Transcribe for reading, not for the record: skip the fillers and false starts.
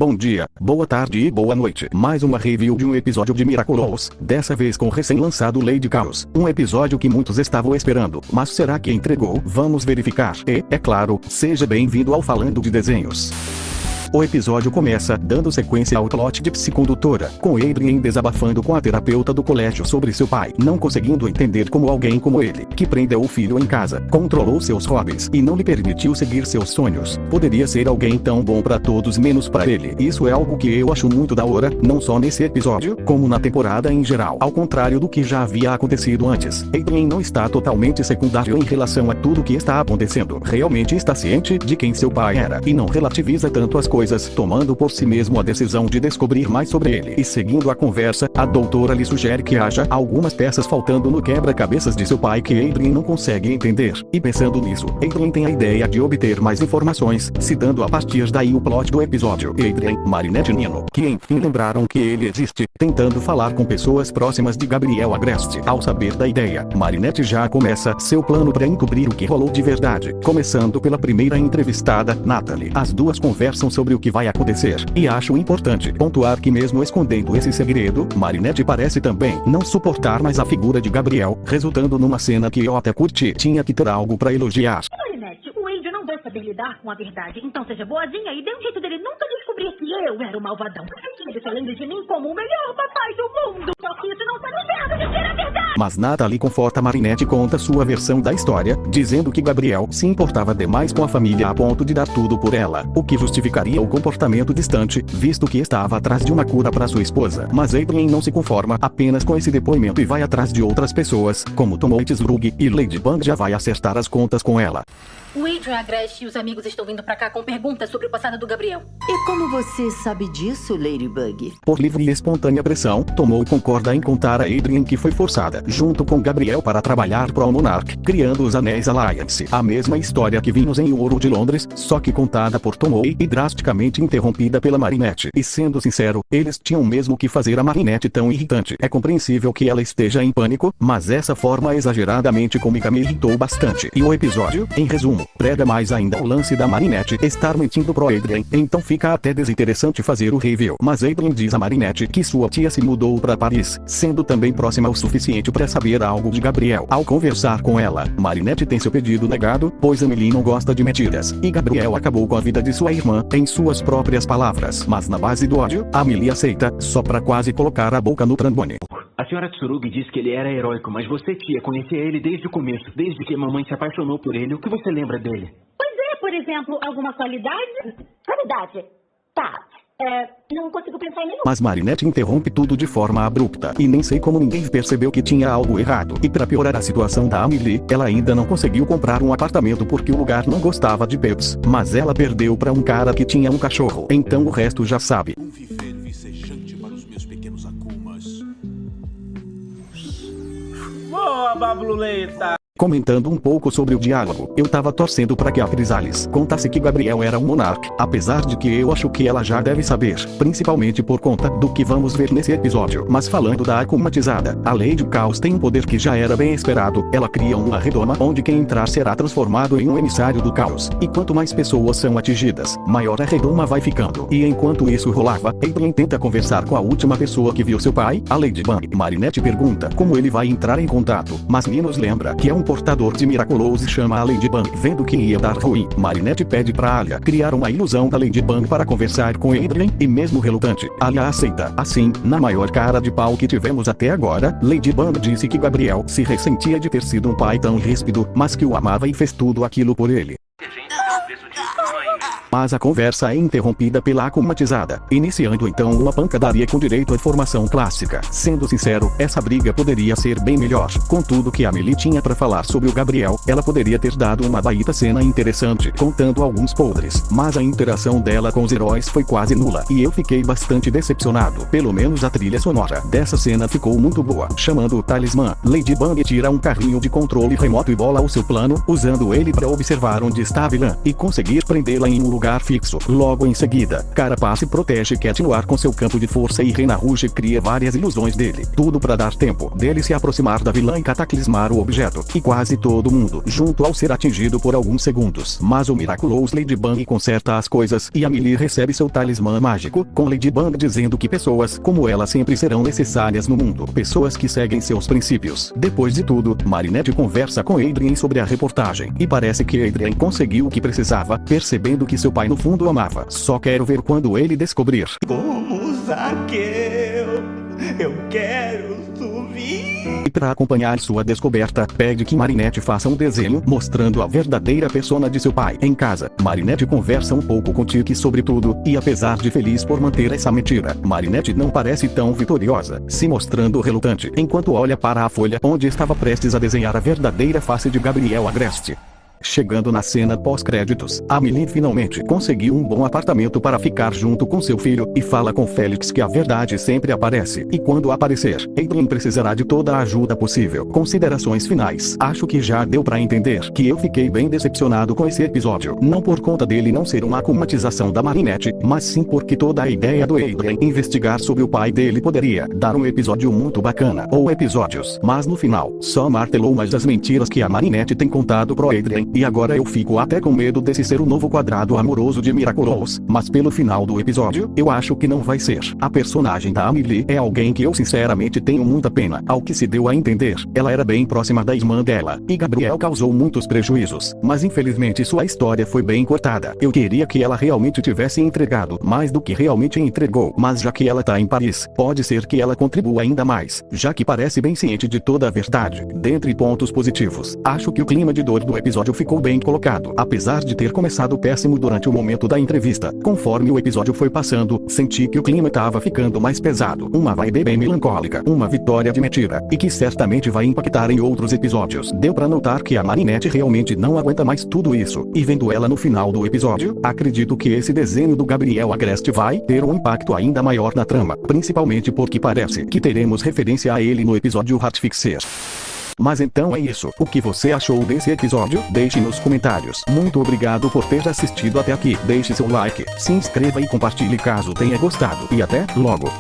Bom dia, boa tarde e boa noite. Mais uma review de um episódio de Miraculous, dessa vez com o recém-lançado Lady Chaos. Um episódio que muitos estavam esperando, mas será que entregou? Vamos verificar. E, é claro, seja bem-vindo ao Falando de Desenhos. O episódio começa dando sequência ao plot de Psicondutora, com Adrien desabafando com a terapeuta do colégio sobre seu pai, não conseguindo entender como alguém como ele, que prendeu o filho em casa, controlou seus hobbies e não lhe permitiu seguir seus sonhos, poderia ser alguém tão bom pra todos menos pra ele. Isso é algo que eu acho muito da hora, não só nesse episódio, como na temporada em geral. Ao contrário do que já havia acontecido antes, Adrien não está totalmente secundário em relação a tudo que está acontecendo. Realmente está ciente de quem seu pai era, e não relativiza tanto as coisas, tomando por si mesmo a decisão de descobrir mais sobre ele. E seguindo a conversa, a doutora lhe sugere que haja algumas peças faltando no quebra-cabeças de seu pai que Adrien não consegue entender. E pensando nisso, Adrien tem a ideia de obter mais informações, citando a partir daí o plot do episódio. Adrien, Marinette e Nino, que enfim lembraram que ele existe, tentando falar com pessoas próximas de Gabriel Agreste. Ao saber da ideia, Marinette já começa seu plano para encobrir o que rolou de verdade, começando pela primeira entrevistada, Natalie. As duas conversam sobre o que vai acontecer, e acho importante pontuar que mesmo escondendo esse segredo, Marinette parece também não suportar mais a figura de Gabriel, resultando numa cena que eu até curti. Tinha que ter algo pra elogiar. Marinette, o Wade não vai saber lidar com a verdade, então seja boazinha e dê um jeito dele nunca descobrir que eu era o malvadão. Ele se lembre de mim como o melhor papai do mundo, só que isso não tá no certo de ser a verdade. Mas Natalie conforta Marinette e conta sua versão da história, dizendo que Gabriel se importava demais com a família a ponto de dar tudo por ela, o que justificaria o comportamento distante, visto que estava atrás de uma cura para sua esposa. Mas Adrien não se conforma apenas com esse depoimento e vai atrás de outras pessoas, como Tomoitsrug, e Ladybug já vai acertar as contas com ela. O Adrien Agreste e os amigos estão vindo pra cá com perguntas sobre o passado do Gabriel. E como você sabe disso, Ladybug? Por livre e espontânea pressão, Tomo concorda em contar a Adrien que foi forçada, junto com Gabriel, para trabalhar pro Monarch, criando os Anéis Alliance. A mesma história que vimos em O Ouro de Londres, só que contada por Tomo e drasticamente interrompida pela Marinette. E sendo sincero, eles tinham mesmo que fazer a Marinette tão irritante. É compreensível que ela esteja em pânico, mas essa forma exageradamente cômica me irritou bastante. E o episódio, em resumo, prega mais ainda o lance da Marinette estar mentindo pro Adrien, então fica até desinteressante fazer o review. Mas Adrien diz a Marinette que sua tia se mudou pra Paris, sendo também próxima o suficiente pra saber algo de Gabriel. Ao conversar com ela, Marinette tem seu pedido negado, pois Amelie não gosta de mentiras, e Gabriel acabou com a vida de sua irmã, em suas próprias palavras. Mas na base do ódio, Amelie aceita, só pra quase colocar a boca no trombone. A senhora Tsurugi disse que ele era heróico, mas você, tia, conhecia ele desde o começo, desde que mamãe se apaixonou por ele. O que você lembra dele? Pois é, por exemplo, alguma qualidade? Qualidade? Tá. Não consigo pensar em nenhum. Mas Marinette interrompe tudo de forma abrupta, e nem sei como ninguém percebeu que tinha algo errado. E pra piorar a situação da Amelie, ela ainda não conseguiu comprar um apartamento porque o lugar não gostava de Peps, mas ela perdeu pra um cara que tinha um cachorro. Então o resto já sabe. Um viver vicejante para os meus pequenos akumas. Boa, Babuleta! Comentando um pouco sobre o diálogo, eu tava torcendo pra que a Chrysalis contasse que Gabriel era um Monarch, apesar de que eu acho que ela já deve saber, principalmente por conta do que vamos ver nesse episódio. Mas falando da Akumatizada, a Lady Chaos tem um poder que já era bem esperado. Ela cria uma redoma onde quem entrar será transformado em um emissário do caos, e quanto mais pessoas são atingidas, maior a redoma vai ficando. E enquanto isso rolava, Adrien tenta conversar com a última pessoa que viu seu pai, a Ladybug. Marinette pergunta como ele vai entrar em contato, mas Ninos lembra que é um portador de Miraculous e chama a Ladybug, vendo que ia dar ruim. Marinette pede pra Alia criar uma ilusão da Ladybug para conversar com Adrien, e mesmo relutante, Alia aceita. Assim, na maior cara de pau que tivemos até agora, Ladybug disse que Gabriel se ressentia de ter sido um pai tão ríspido, mas que o amava e fez tudo aquilo por ele. Mas a conversa é interrompida pela Akumatizada, iniciando então uma pancadaria com direito à formação clássica. Sendo sincero, essa briga poderia ser bem melhor. Com tudo que a Amelie tinha pra falar sobre o Gabriel, ela poderia ter dado uma baita cena interessante, contando alguns podres. Mas a interação dela com os heróis foi quase nula, e eu fiquei bastante decepcionado. Pelo menos a trilha sonora dessa cena ficou muito boa. Chamando o talismã, Ladybug tira um carrinho de controle remoto e bola o seu plano, usando ele pra observar onde está a vilã, e conseguir prendê-la em um lugar fixo. Logo em seguida, Carapace protege Cat no ar com seu campo de força e Rena Rouge cria várias ilusões dele. Tudo para dar tempo dele se aproximar da vilã e cataclismar o objeto. E quase todo mundo junto ao ser atingido por alguns segundos. Mas o Miraculous Ladybug conserta as coisas e a Millie recebe seu talismã mágico, com Ladybug dizendo que pessoas como ela sempre serão necessárias no mundo. Pessoas que seguem seus princípios. Depois de tudo, Marinette conversa com Adrien sobre a reportagem. E parece que Adrien conseguiu o que precisava, percebendo que seu pai no fundo amava. Só quero ver quando ele descobrir. Como Zaqueu, eu quero subir. E para acompanhar sua descoberta, pede que Marinette faça um desenho mostrando a verdadeira persona de seu pai. Em casa, Marinette conversa um pouco com Tic sobre tudo, e apesar de feliz por manter essa mentira, Marinette não parece tão vitoriosa, se mostrando relutante, enquanto olha para a folha onde estava prestes a desenhar a verdadeira face de Gabriel Agreste. Chegando na cena pós-créditos, a Millie finalmente conseguiu um bom apartamento para ficar junto com seu filho, e fala com Félix que a verdade sempre aparece, e quando aparecer, Adrien precisará de toda a ajuda possível. Considerações finais. Acho que já deu pra entender que eu fiquei bem decepcionado com esse episódio, não por conta dele não ser uma acumatização da Marinette, mas sim porque toda a ideia do Adrien investigar sobre o pai dele poderia dar um episódio muito bacana, ou episódios, mas no final, só martelou mais as mentiras que a Marinette tem contado pro Adrien. E agora eu fico até com medo desse ser o novo quadrado amoroso de Miraculous, mas pelo final do episódio, eu acho que não vai ser. A personagem da Amelie é alguém que eu sinceramente tenho muita pena. Ao que se deu a entender, ela era bem próxima da irmã dela, e Gabriel causou muitos prejuízos, mas infelizmente sua história foi bem cortada. Eu queria que ela realmente tivesse entregado mais do que realmente entregou, mas já que ela tá em Paris, pode ser que ela contribua ainda mais, já que parece bem ciente de toda a verdade. Dentre pontos positivos, acho que o clima de dor do episódio ficou bem colocado, apesar de ter começado péssimo durante o momento da entrevista. Conforme o episódio foi passando, senti que o clima estava ficando mais pesado, uma vibe bem melancólica, uma vitória de mentira, e que certamente vai impactar em outros episódios. Deu pra notar que a Marinette realmente não aguenta mais tudo isso, e vendo ela no final do episódio, acredito que esse desenho do Gabriel Agreste vai ter um impacto ainda maior na trama, principalmente porque parece que teremos referência a ele no episódio Hatfixer. Mas então é isso. O que você achou desse episódio? Deixe nos comentários. Muito obrigado por ter assistido até aqui. Deixe seu like, se inscreva e compartilhe caso tenha gostado. E até logo!